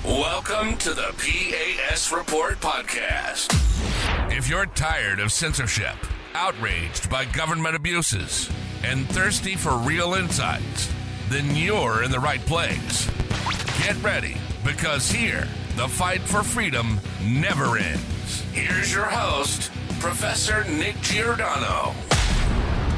Welcome to the P.A.S. Report podcast. If you're tired of censorship, outraged by government abuses, and thirsty for real insights, then you're in the right place. Get ready, because here, the fight for freedom never ends. Here's your host, Professor Nick Giordano.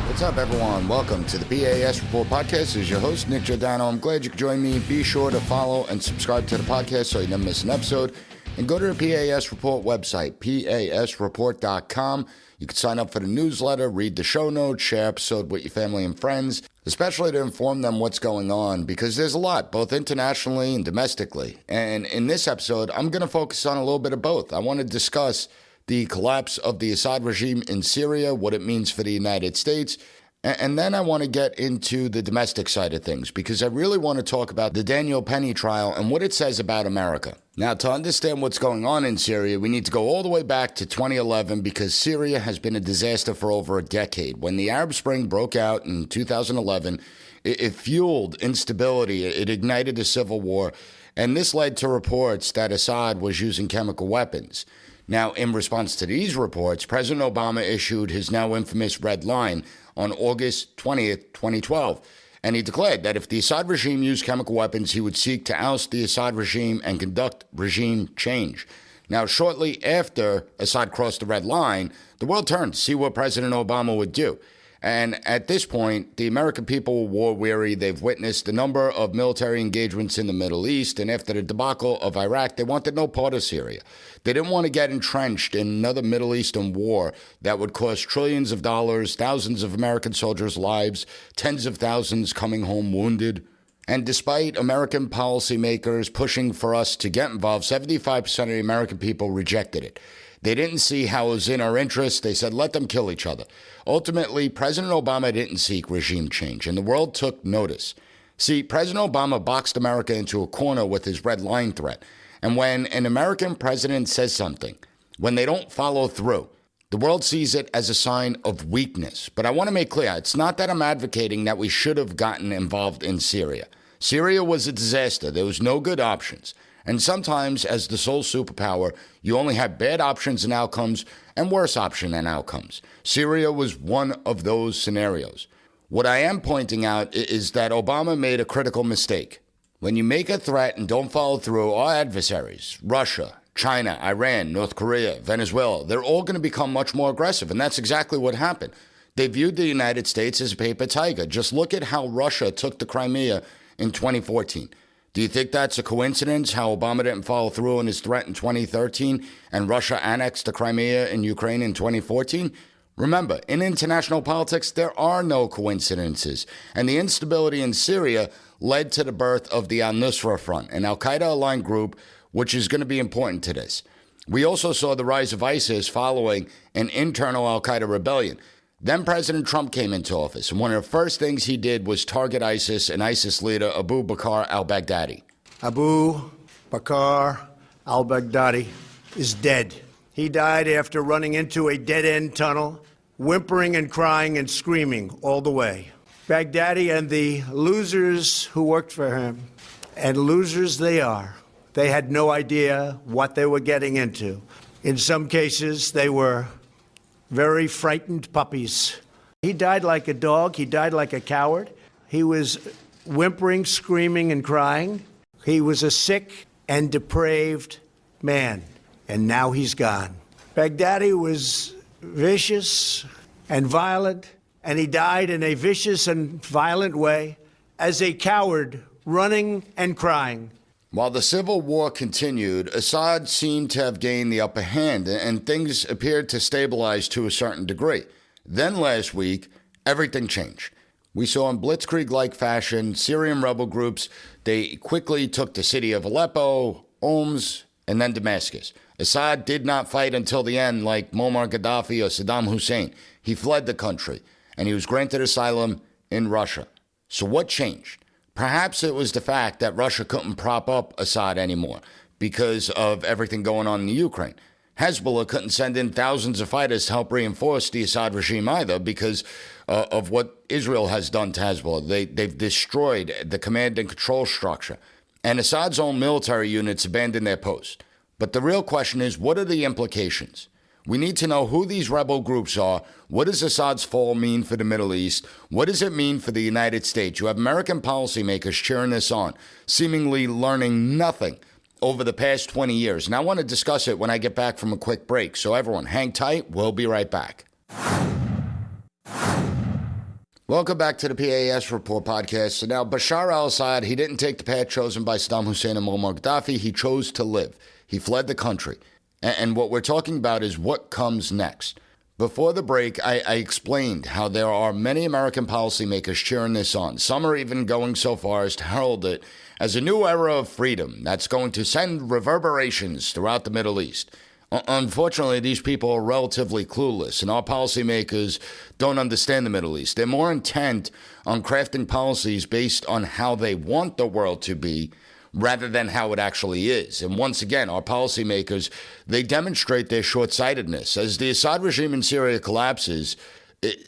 What's up, everyone? Welcome to the P.A.S. Report podcast. This is your host, Nick Giordano. I'm glad you could join me. Be sure to follow and subscribe to the podcast so you never miss an episode. And go to the P.A.S. Report website, pasreport.com. You can sign up for the newsletter, read the show notes, share episode with your family and friends, especially to inform them what's going on, because there's a lot, both internationally and domestically. And in this episode, I'm going to focus on a little bit of both. I want to discuss the collapse of the Assad regime in Syria, what it means for the United States, and then I want to get into the domestic side of things, because I really want to talk about the Daniel Penny trial and what it says about America. Now, to understand what's going on in Syria, we need to go all the way back to 2011, because Syria has been a disaster for over a decade. When the Arab Spring broke out in 2011, it fueled instability, it ignited a civil war, and this led to reports that Assad was using chemical weapons. Now, in response to these reports, President Obama issued his now infamous red line on August 20th, 2012, and he declared that if the Assad regime used chemical weapons, he would seek to oust the Assad regime and conduct regime change. Now, shortly after Assad crossed the red line, the world turned to see what President Obama would do. And at this point, the American people were war-weary. They've witnessed a number of military engagements in the Middle East, and after the debacle of Iraq, they wanted no part of Syria. They didn't want to get entrenched in another Middle Eastern war that would cost trillions of dollars, thousands of American soldiers' lives, tens of thousands coming home wounded. And despite American policymakers pushing for us to get involved, 75% of the American people rejected it. They didn't see how it was in our interest. They said, let them kill each other. Ultimately, President Obama didn't seek regime change, and the world took notice. See, President Obama boxed America into a corner with his red line threat. And when an American president says something, when they don't follow through, the world sees it as a sign of weakness. But I want to make clear, it's not that I'm advocating that we should have gotten involved in Syria. Syria was a disaster. There was no good options. And sometimes, as the sole superpower, you only have bad options and outcomes and worse options and outcomes. Syria was one of those scenarios. What I am pointing out is that Obama made a critical mistake. When you make a threat and don't follow through, our adversaries, Russia, China, Iran, North Korea, Venezuela, they're all going to become much more aggressive. And that's exactly what happened. They viewed the United States as a paper tiger. Just look at how Russia took the Crimea in 2014. Do you think that's a coincidence, how Obama didn't follow through on his threat in 2013 and Russia annexed the Crimea in Ukraine in 2014? Remember, in international politics, there are no coincidences. And the instability in Syria led to the birth of the al-Nusra Front, an al-Qaeda-aligned group, which is going to be important to this. We also saw the rise of ISIS following an internal al-Qaeda rebellion. Then President Trump came into office, and one of the first things he did was target ISIS and ISIS leader Abu Bakr al-Baghdadi. Abu Bakr al-Baghdadi is dead. He died after running into a dead-end tunnel, whimpering and crying and screaming all the way. Baghdadi and the losers who worked for him, and losers they are, they had no idea what they were getting into. In some cases, they were very frightened puppies. He died like a dog. He died like a coward. He was whimpering, screaming, and crying. He was a sick and depraved man, and now he's gone. Baghdadi was vicious and violent, and he died in a vicious and violent way as a coward, running and crying. While the civil war continued, Assad seemed to have gained the upper hand, and things appeared to stabilize to a certain degree. Then last week, everything changed. We saw in blitzkrieg-like fashion Syrian rebel groups. They quickly took the city of Aleppo, Homs, and then Damascus. Assad did not fight until the end like Muammar Gaddafi or Saddam Hussein. He fled the country, and he was granted asylum in Russia. So what changed? Perhaps it was the fact that Russia couldn't prop up Assad anymore because of everything going on in the Ukraine. Hezbollah couldn't send in thousands of fighters to help reinforce the Assad regime either because of what Israel has done to Hezbollah. They've destroyed the command and control structure. and Assad's own military units abandoned their post. But the real question is, what are the implications? We need to know who these rebel groups are. What does Assad's fall mean for the Middle East? What does it mean for the United States? You have American policymakers cheering this on, seemingly learning nothing over the past 20 years. And I want to discuss it when I get back from a quick break. So everyone, hang tight. We'll be right back. Welcome back to the P.A.S. Report podcast. So now, Bashar al-Assad, he didn't take the path chosen by Saddam Hussein and Muammar Gaddafi. He chose to live. He fled the country. And what we're talking about is what comes next. Before the break, I explained how there are many American policymakers cheering this on. Some are even going so far as to herald it as a new era of freedom that's going to send reverberations throughout the Middle East. Unfortunately, these people are relatively clueless, and our policymakers don't understand the Middle East. They're more intent on crafting policies based on how they want the world to be rather than how it actually is. And once again, our policymakers, they demonstrate their short-sightedness. As the Assad regime in Syria collapses,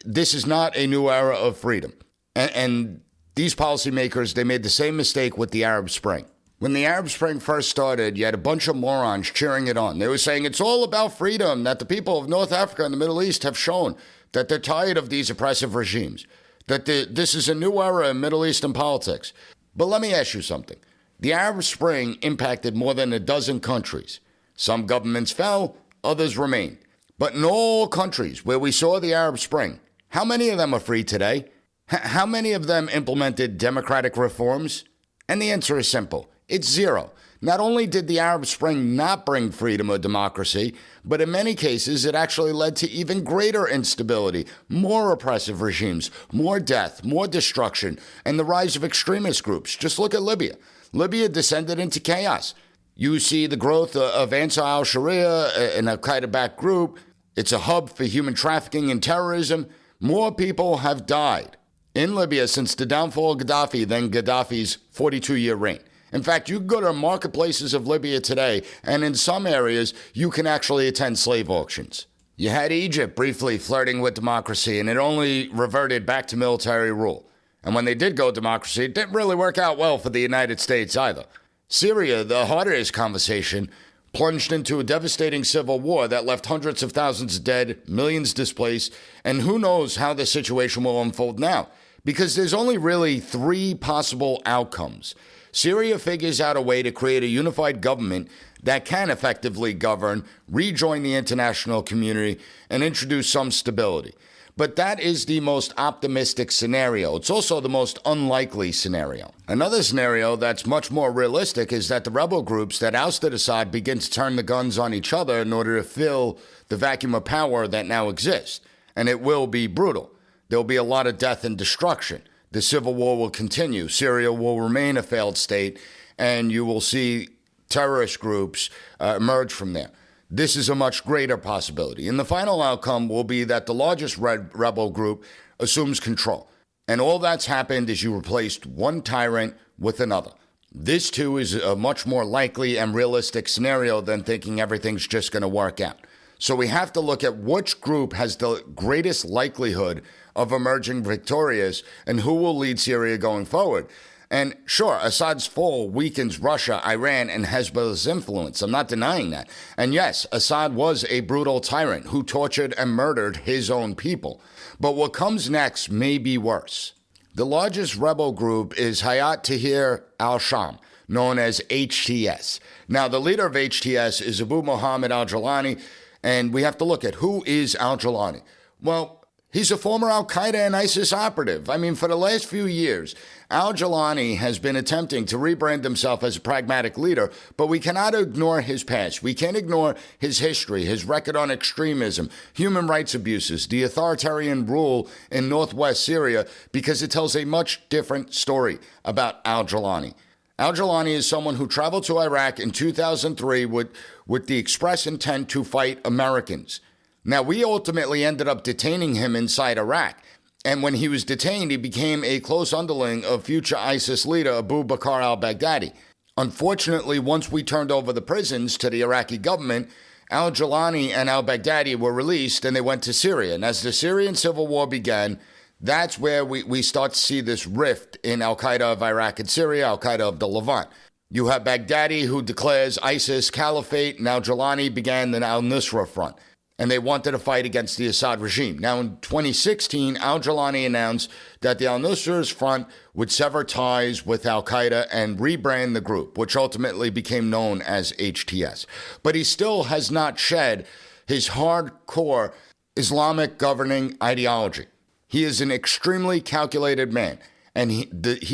this is not a new era of freedom. And these policymakers, they made the same mistake with the Arab Spring. When the Arab Spring first started, you had a bunch of morons cheering it on. They were saying it's all about freedom, that the people of North Africa and the Middle East have shown that they're tired of these oppressive regimes, that this is a new era in Middle Eastern politics. But let me ask you something. The Arab Spring impacted more than a dozen countries. Some governments fell, others remained. But in all countries where we saw the Arab Spring, how many of them are free today? How many of them implemented democratic reforms? And the answer is simple. It's zero. Not only did the Arab Spring not bring freedom or democracy, but in many cases it actually led to even greater instability, more oppressive regimes, more death, more destruction, and the rise of extremist groups. Just look at Libya. Libya descended into chaos. You see the growth of Ansar al-Sharia, an al-Qaeda-backed group. It's a hub for human trafficking and terrorism. More people have died in Libya since the downfall of Gaddafi than Gaddafi's 42-year reign. In fact, you can go to marketplaces of Libya today, and in some areas, you can actually attend slave auctions. You had Egypt briefly flirting with democracy, and it only reverted back to military rule. And when they did go democracy, it didn't really work out well for the United States either. Syria, the heart of this conversation, plunged into a devastating civil war that left hundreds of thousands dead, millions displaced, and who knows how the situation will unfold now. Because there's only really three possible outcomes. Syria figures out a way to create a unified government that can effectively govern, rejoin the international community, and introduce some stability. But that is the most optimistic scenario. It's also the most unlikely scenario. Another scenario that's much more realistic is that the rebel groups that ousted Assad begin to turn the guns on each other in order to fill the vacuum of power that now exists. And it will be brutal. There'll be a lot of death and destruction. The civil war will continue. Syria will remain a failed state, and you will see terrorist groups emerge from there. This is a much greater possibility. And the final outcome will be that the largest rebel group assumes control. And all that's happened is you replaced one tyrant with another. This, too, is a much more likely and realistic scenario than thinking everything's just going to work out. So we have to look at which group has the greatest likelihood of emerging victorious and who will lead Syria going forward. And sure, Assad's fall weakens Russia, Iran, and Hezbollah's influence. I'm not denying that. And yes, Assad was a brutal tyrant who tortured and murdered his own people. But what comes next may be worse. The largest rebel group is Hayat Tahrir al-Sham, known as HTS. Now, the leader of HTS is Abu Muhammad al-Jawlani, and we have to look at who is al-Jawlani. Well, he's a former al-Qaeda and ISIS operative. I mean, for the last few years, al-Jawlani has been attempting to rebrand himself as a pragmatic leader, but we cannot ignore his past. We can't ignore his history, his record on extremism, human rights abuses, the authoritarian rule in northwest Syria, because it tells a much different story about al-Jawlani. Al-Jawlani is someone who traveled to Iraq in 2003 with the express intent to fight Americans. Now, we ultimately ended up detaining him inside Iraq. And when he was detained, he became a close underling of future ISIS leader Abu Bakr al-Baghdadi. Unfortunately, once we turned over the prisons to the Iraqi government, al-Jawlani and al-Baghdadi were released and they went to Syria. And as the Syrian civil war began, that's where we start to see this rift in al-Qaeda of Iraq and Syria, al-Qaeda of the Levant. You have Baghdadi, who declares ISIS caliphate. Now Jilani began the al-Nusra Front, and they wanted to fight against the Assad regime. Now in 2016, al-Jilani announced that the al-Nusra's front would sever ties with al-Qaeda and rebrand the group, which ultimately became known as HTS. But he still has not shed his hardcore Islamic governing ideology. He is an extremely calculated man, and he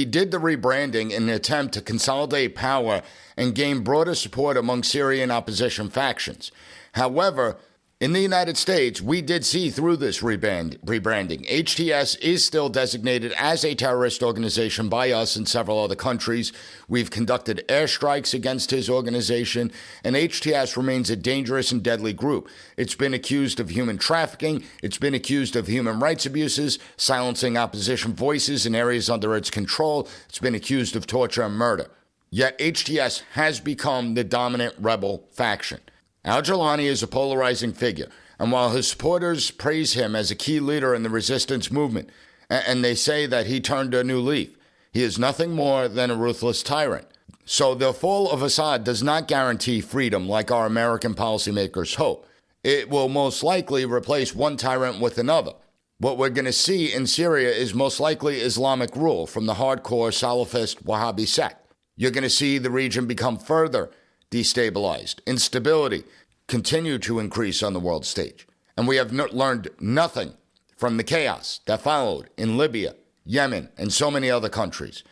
did the rebranding in an attempt to consolidate power and gain broader support among Syrian opposition factions. However, in the United States, we did see through this rebranding. HTS is still designated as a terrorist organization by us and several other countries. We've conducted airstrikes against his organization, and HTS remains a dangerous and deadly group. It's been accused of human trafficking. It's been accused of human rights abuses, silencing opposition voices in areas under its control. It's been accused of torture and murder. Yet HTS has become the dominant rebel faction. Al-Jilani is a polarizing figure, and while his supporters praise him as a key leader in the resistance movement, and they say that he turned a new leaf, he is nothing more than a ruthless tyrant. So the fall of Assad does not guarantee freedom like our American policymakers hope. It will most likely replace one tyrant with another. What we're going to see in Syria is most likely Islamic rule from the hardcore Salafist Wahhabi sect. You're going to see the region become further destabilized. Instability continue to increase on the world stage. And we have learned nothing from the chaos that followed in Libya, Yemen, and so many other countries.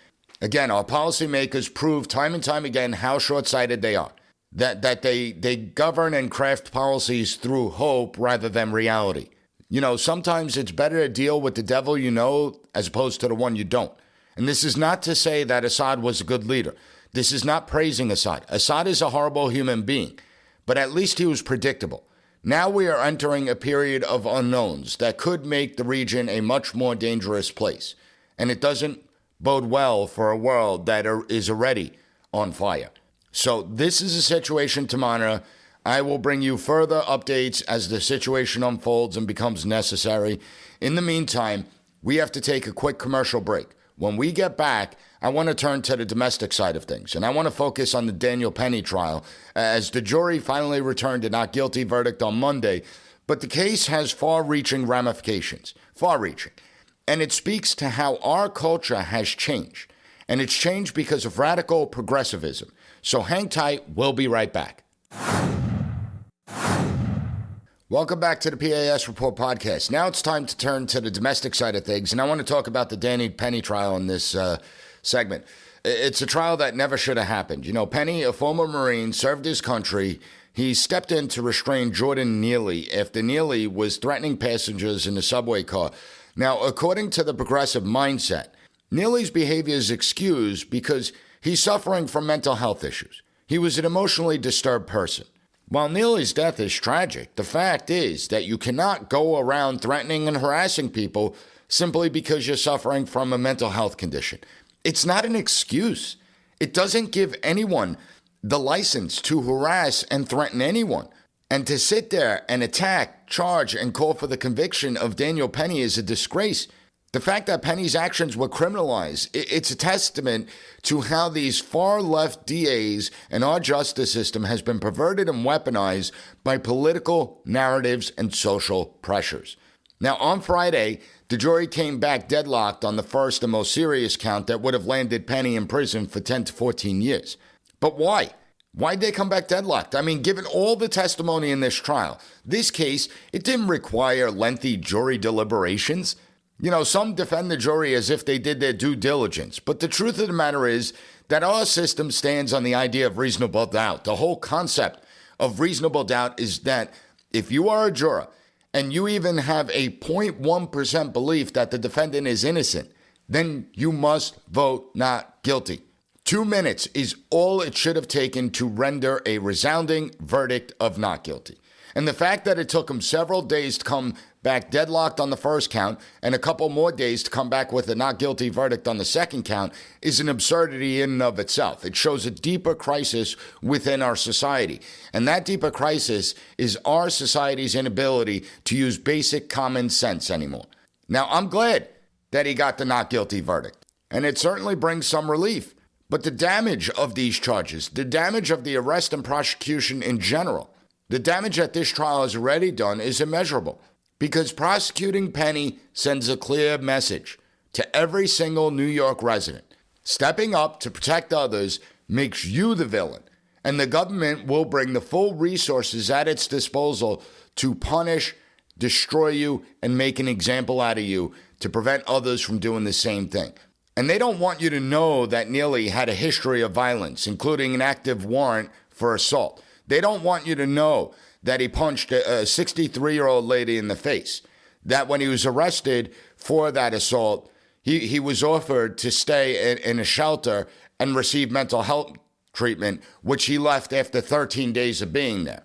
Again, our policymakers prove time and time again how short-sighted they are, that they govern and craft policies through hope rather than reality. You know, sometimes it's better to deal with the devil you know as opposed to the one you don't. And this is not to say that Assad was a good leader. This is not praising Assad. Assad is a horrible human being, but at least he was predictable. Now we are entering a period of unknowns that could make the region a much more dangerous place. And it doesn't bode well for a world that is already on fire. So this is a situation to monitor. I will bring you further updates as the situation unfolds and becomes necessary. In the meantime, we have to take a quick commercial break. When we get back, I want to turn to the domestic side of things, and I want to focus on the Daniel Penny trial, as the jury finally returned a not guilty verdict on Monday, but the case has far-reaching ramifications, far-reaching, and it speaks to how our culture has changed, and it's changed because of radical progressivism. So hang tight, we'll be right back. Welcome back to the P.A.S. Report podcast. Now it's time to turn to the domestic side of things, and I want to talk about the Danny Penny trial in this segment. It's a trial that never should have happened. You know, Penny, a former Marine, served his country. He stepped in to restrain Jordan Neely after Neely was threatening passengers in a subway car. Now, according to the progressive mindset, Neely's behavior is excused because he's suffering from mental health issues. He was an emotionally disturbed person. While Neely's death is tragic, the fact is that you cannot go around threatening and harassing people simply because you're suffering from a mental health condition. It's not an excuse. It doesn't give anyone the license to harass and threaten anyone. And to sit there and attack, charge, and call for the conviction of Daniel Penny is a disgrace. The fact that Penny's actions were criminalized, it's a testament to how these far-left DAs and our justice system has been perverted and weaponized by political narratives and social pressures. Now, on Friday, the jury came back deadlocked on the first and most serious count that would have landed Penny in prison for 10 to 14 years. But why? Why'd they come back deadlocked? I mean, given all the testimony in this trial, this case, it didn't require lengthy jury deliberations. You know, some defend the jury as if they did their due diligence, but the truth of the matter is that our system stands on the idea of reasonable doubt. The whole concept of reasonable doubt is that if you are a juror and you even have a 0.1% belief that the defendant is innocent, then you must vote not guilty. 2 minutes is all it should have taken to render a resounding verdict of not guilty. And the fact that it took him several days to come back deadlocked on the first count and a couple more days to come back with a not guilty verdict on the second count is an absurdity in and of itself. It shows a deeper crisis within our society. And that deeper crisis is our society's inability to use basic common sense anymore. Now, I'm glad that he got the not guilty verdict, and it certainly brings some relief. But the damage of these charges, the damage of the arrest and prosecution in general, the damage that this trial has already done is immeasurable. Because prosecuting Penny sends a clear message to every single New York resident. Stepping up to protect others makes you the villain, and the government will bring the full resources at its disposal to punish, destroy you, and make an example out of you to prevent others from doing the same thing. And they don't want you to know that Neely had a history of violence, including an active warrant for assault. They don't want you to know that he punched a 63-year-old lady in the face, that when he was arrested for that assault, he was offered to stay in a shelter and receive mental health treatment, which he left after 13 days of being there.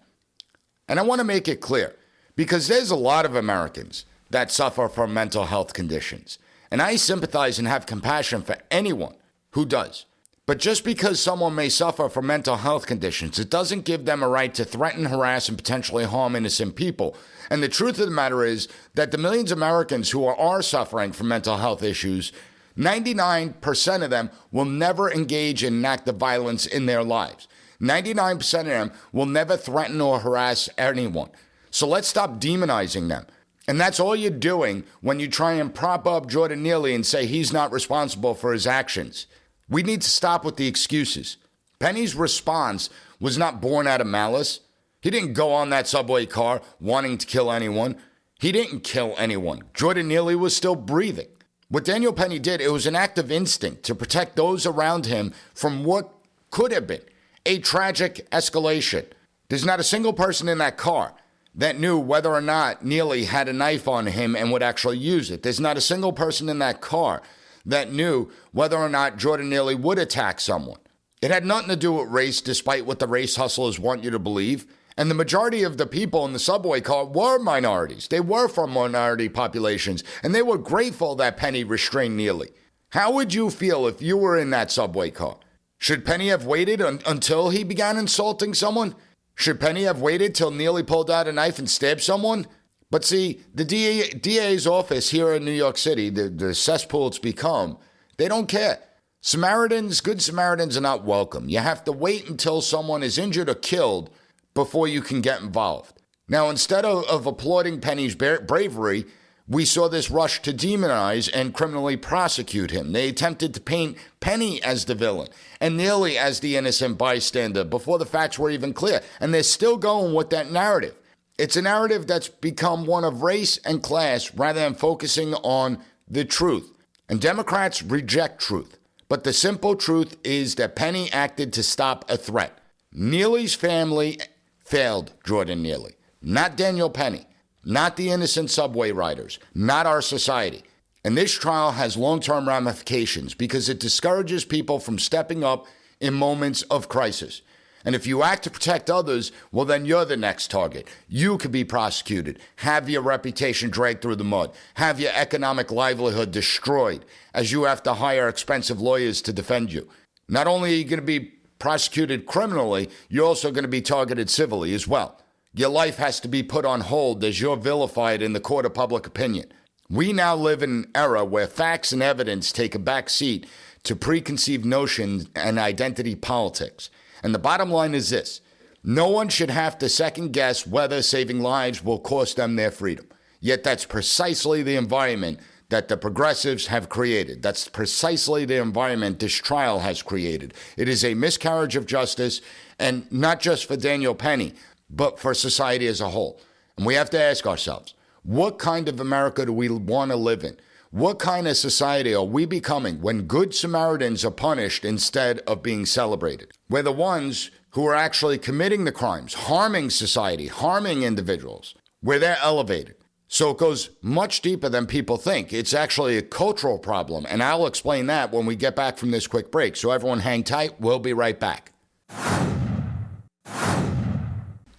And I want to make it clear, because there's a lot of Americans that suffer from mental health conditions, and I sympathize and have compassion for anyone who does. But just because someone may suffer from mental health conditions, it doesn't give them a right to threaten, harass, and potentially harm innocent people. And the truth of the matter is that the millions of Americans who are suffering from mental health issues, 99% of them will never engage in an act of violence in their lives. 99% of them will never threaten or harass anyone. So let's stop demonizing them. And that's all you're doing when you try and prop up Jordan Neely and say he's not responsible for his actions. We need to stop with the excuses. Penny's response was not born out of malice. He didn't go on that subway car wanting to kill anyone. He didn't kill anyone. Jordan Neely was still breathing. What Daniel Penny did, it was an act of instinct to protect those around him from what could have been a tragic escalation. There's not a single person in that car that knew whether or not Neely had a knife on him and would actually use it. There's not a single person in that car that knew whether or not Jordan Neely would attack someone. It had nothing to do with race, despite what the race hustlers want you to believe. And the majority of the people in the subway car were minorities. They were from minority populations, and they were grateful that Penny restrained Neely. How would you feel if you were in that subway car? Should Penny have waited until he began insulting someone? Should Penny have waited till Neely pulled out a knife and stabbed someone? But see, the DA's office here in New York City, the cesspool it's become, they don't care. Samaritans, good Samaritans are not welcome. You have to wait until someone is injured or killed before you can get involved. Now, instead of applauding Penny's bravery, we saw this rush to demonize and criminally prosecute him. They attempted to paint Penny as the villain and Neely as the innocent bystander before the facts were even clear. And they're still going with that narrative. It's a narrative that's become one of race and class rather than focusing on the truth. And Democrats reject truth. But the simple truth is that Penny acted to stop a threat. Neely's family failed Jordan Neely, not Daniel Penny, not the innocent subway riders, not our society. And this trial has long-term ramifications because it discourages people from stepping up in moments of crisis. And if you act to protect others, well, then you're the next target. You could be prosecuted, have your reputation dragged through the mud, have your economic livelihood destroyed as you have to hire expensive lawyers to defend you. Not only are you going to be prosecuted criminally, you're also going to be targeted civilly as well. Your life has to be put on hold as you're vilified in the court of public opinion. We now live in an era where facts and evidence take a back seat to preconceived notions and identity politics. And the bottom line is this: no one should have to second guess whether saving lives will cost them their freedom. Yet that's precisely the environment that the progressives have created. That's precisely the environment this trial has created. It is a miscarriage of justice, and not just for Daniel Penny, but for society as a whole. And we have to ask ourselves, what kind of America do we want to live in? What kind of society are we becoming when good Samaritans are punished instead of being celebrated? Where the ones who are actually committing the crimes, harming society, harming individuals, where they're elevated. So it goes much deeper than people think. It's actually a cultural problem, and I'll explain that when we get back from this quick break. So everyone hang tight. We'll be right back.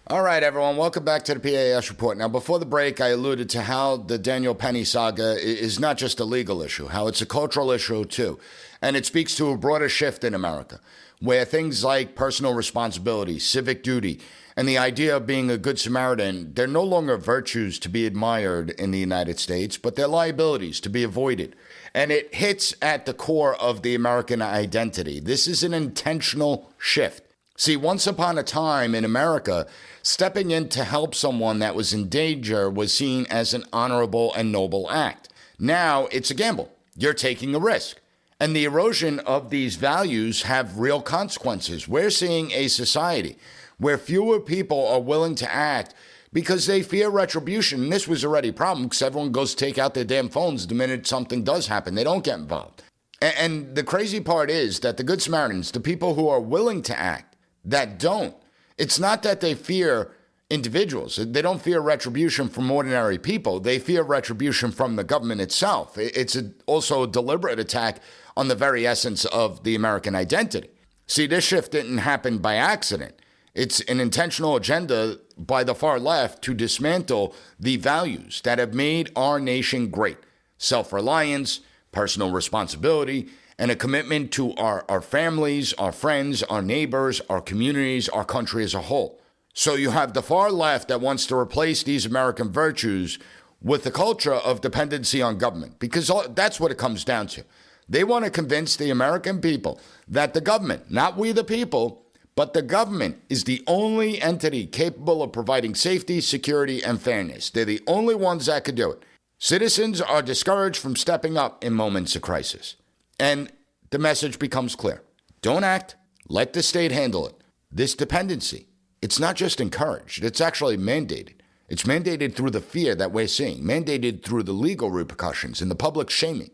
All right, everyone, welcome back to the P.A.S. report. Now, before the break, I alluded to how the Daniel Penny saga is not just a legal issue, how it's a cultural issue, too. And it speaks to a broader shift in America, where things like personal responsibility, civic duty, and the idea of being a good Samaritan, they're no longer virtues to be admired in the United States, but they're liabilities to be avoided. And it hits at the core of the American identity. This is an intentional shift. See, once upon a time in America, stepping in to help someone that was in danger was seen as an honorable and noble act. Now it's a gamble. You're taking a risk. And the erosion of these values have real consequences. We're seeing a society where fewer people are willing to act because they fear retribution. And this was already a problem because everyone goes to take out their damn phones the minute something does happen. They don't get involved. And the crazy part is that the Good Samaritans, the people who are willing to act, that don't, it's not that they fear individuals. They don't fear retribution from ordinary people. They fear retribution from the government itself. It's also a deliberate attack on the very essence of the American identity. See, this shift didn't happen by accident. It's an intentional agenda by the far left to dismantle the values that have made our nation great. Self-reliance, personal responsibility, and a commitment to our families, our friends, our neighbors, our communities, our country as a whole. So you have the far left that wants to replace these American virtues with the culture of dependency on government, because that's what it comes down to. They want to convince the American people that the government, not we the people, but the government is the only entity capable of providing safety, security, and fairness. They're the only ones that could do it. Citizens are discouraged from stepping up in moments of crisis. And the message becomes clear. Don't act. Let the state handle it. This dependency, it's not just encouraged. It's actually mandated. It's mandated through the fear that we're seeing, mandated through the legal repercussions and the public shaming.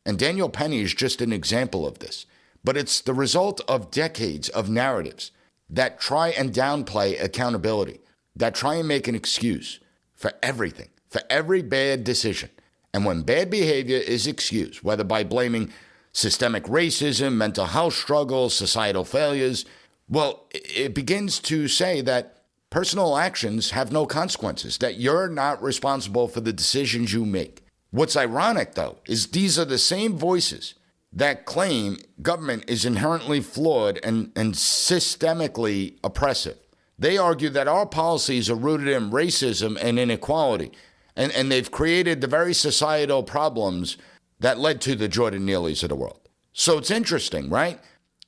And Daniel Penny is just an example of this. But it's the result of decades of narratives that try and downplay accountability, that try and make an excuse for everything, for every bad decision. And when bad behavior is excused, whether by blaming systemic racism, mental health struggles, societal failures, well, it begins to say that personal actions have no consequences, that you're not responsible for the decisions you make. What's ironic, though, is these are the same voices that claim government is inherently flawed and systemically oppressive. They argue that our policies are rooted in racism and inequality, and they've created the very societal problems that led to the Jordan Neelys of the world. So it's interesting, right?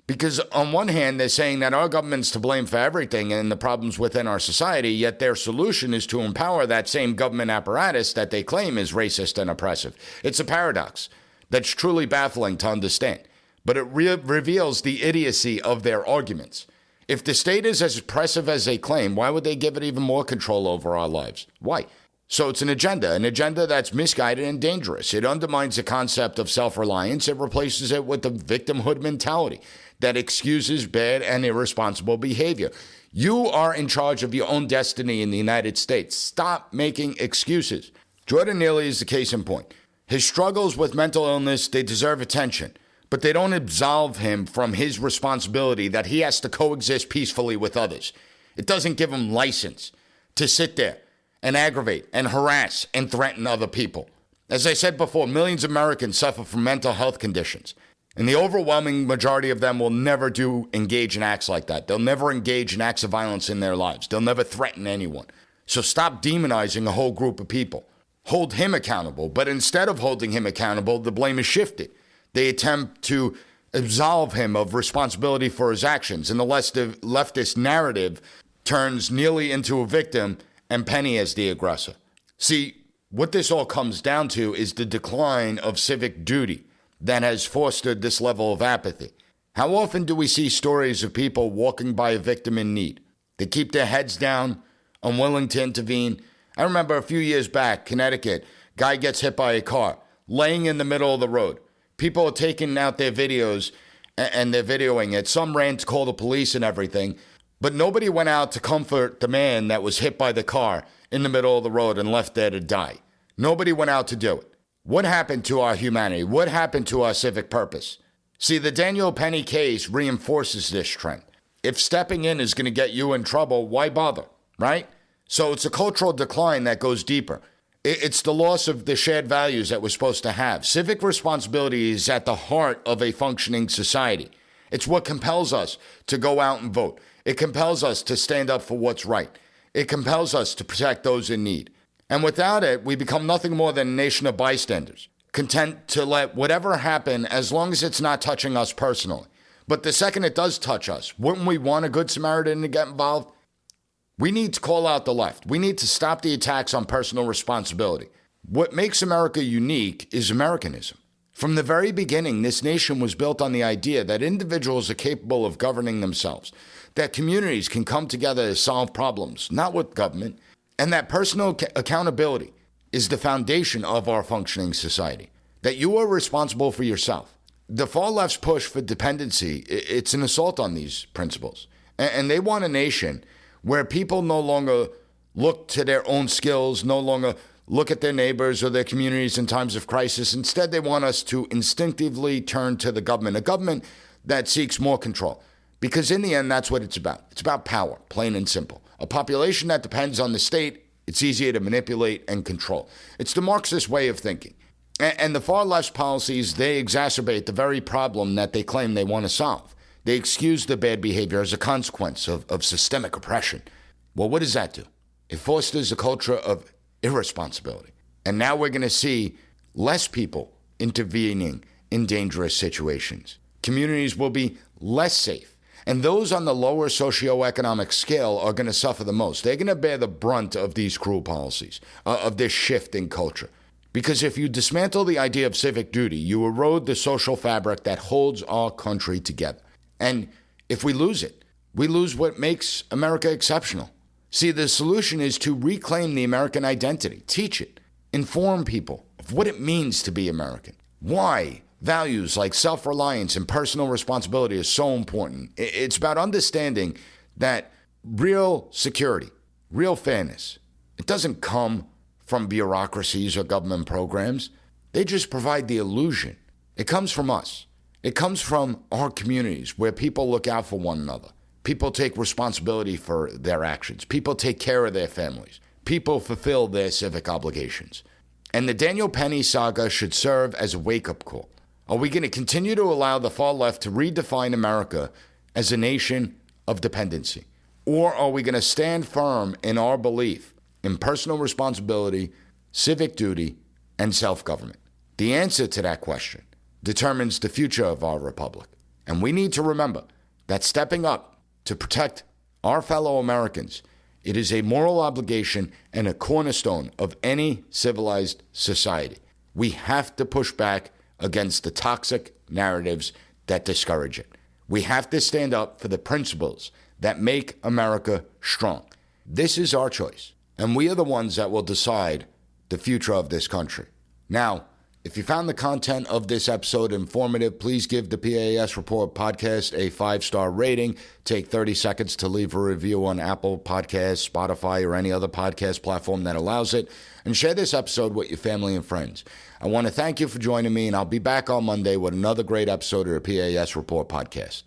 Because on one hand, they're saying that our government's to blame for everything and the problems within our society, yet their solution is to empower that same government apparatus that they claim is racist and oppressive. It's a paradox that's truly baffling to understand, but it reveals the idiocy of their arguments. If the state is as oppressive as they claim, why would they give it even more control over our lives? Why? So it's an agenda that's misguided and dangerous. It undermines the concept of self-reliance. It replaces it with the victimhood mentality that excuses bad and irresponsible behavior. You are in charge of your own destiny in the United States. Stop making excuses. Jordan Neely is the case in point. His struggles with mental illness, they deserve attention, but they don't absolve him from his responsibility that he has to coexist peacefully with others. It doesn't give him license to sit there and aggravate and harass and threaten other people. As I said before, millions of Americans suffer from mental health conditions, and the overwhelming majority of them will never engage in acts like that. They'll never engage in acts of violence in their lives. They'll never threaten anyone. So stop demonizing a whole group of people. Hold him accountable, but instead of holding him accountable, the blame is shifted. They attempt to absolve him of responsibility for his actions, and the leftist narrative turns Neely into a victim and Penny as the aggressor. See, what this all comes down to is the decline of civic duty that has fostered this level of apathy. How often do we see stories of people walking by a victim in need? They keep their heads down, unwilling to intervene. I remember a few years back, Connecticut, guy gets hit by a car, laying in the middle of the road. People are taking out their videos and they're videoing it. Some ran to call the police and everything, but nobody went out to comfort the man that was hit by the car in the middle of the road and left there to die. Nobody went out to do it. What happened to our humanity? What happened to our civic purpose? See, the Daniel Penny case reinforces this trend. If stepping in is going to get you in trouble, why bother, right? So it's a cultural decline that goes deeper. It's the loss of the shared values that we're supposed to have. Civic responsibility is at the heart of a functioning society. It's what compels us to go out and vote. It compels us to stand up for what's right. It compels us to protect those in need. And without it, we become nothing more than a nation of bystanders. content to let whatever happen as long as it's not touching us personally. But the second it does touch us, wouldn't we want a good Samaritan to get involved? We need to call out the left. We need to stop the attacks on personal responsibility. What makes America unique is Americanism. From the very beginning, this nation was built on the idea that individuals are capable of governing themselves, that communities can come together to solve problems, not with government, and that personal accountability is the foundation of our functioning society, that you are responsible for yourself. The far left's push for dependency, it's an assault on these principles. And they want a nation where people no longer look to their own skills, no longer look at their neighbors or their communities in times of crisis. Instead, they want us to instinctively turn to the government, a government that seeks more control. Because in the end, that's what it's about. It's about power, plain and simple. A population that depends on the state, it's easier to manipulate and control. It's the Marxist way of thinking. And the far left's policies, they exacerbate the very problem that they claim they want to solve. They excuse the bad behavior as a consequence of systemic oppression. Well, what does that do? It fosters a culture of irresponsibility. And now we're going to see less people intervening in dangerous situations. Communities will be less safe. And those on the lower socioeconomic scale are going to suffer the most. They're going to bear the brunt of these cruel policies, of this shift in culture. Because if you dismantle the idea of civic duty, you erode the social fabric that holds our country together. And if we lose it, we lose what makes America exceptional. See, the solution is to reclaim the American identity, teach it, inform people of what it means to be American, why values like self-reliance and personal responsibility are so important. It's about understanding that real security, real fairness, it doesn't come from bureaucracies or government programs. They just provide the illusion. It comes from us. It comes from our communities where people look out for one another. People take responsibility for their actions. People take care of their families. People fulfill their civic obligations. And the Daniel Penny saga should serve as a wake-up call. Are we going to continue to allow the far left to redefine America as a nation of dependency? Or are we going to stand firm in our belief in personal responsibility, civic duty, and self-government? The answer to that question determines the future of our republic. And we need to remember that stepping up to protect our fellow Americans, it is a moral obligation and a cornerstone of any civilized society. We have to push back against the toxic narratives that discourage it. We have to stand up for the principles that make America strong. This is our choice, and we are the ones that will decide the future of this country. Now, if you found the content of this episode informative, please give the P.A.S. Report podcast a 5-star rating. Take 30 seconds to leave a review on Apple Podcasts, Spotify, or any other podcast platform that allows it. And share this episode with your family and friends. I want to thank you for joining me, and I'll be back on Monday with another great episode of the P.A.S. Report podcast.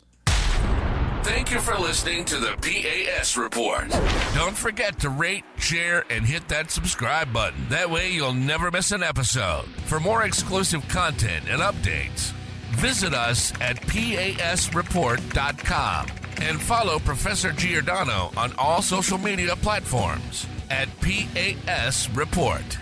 Thank you for listening to the P.A.S. Report. Don't forget to rate, share, and hit that subscribe button. That way you'll never miss an episode. For more exclusive content and updates, visit us at PASreport.com and follow Professor Giordano on all social media platforms at P.A.S. Report.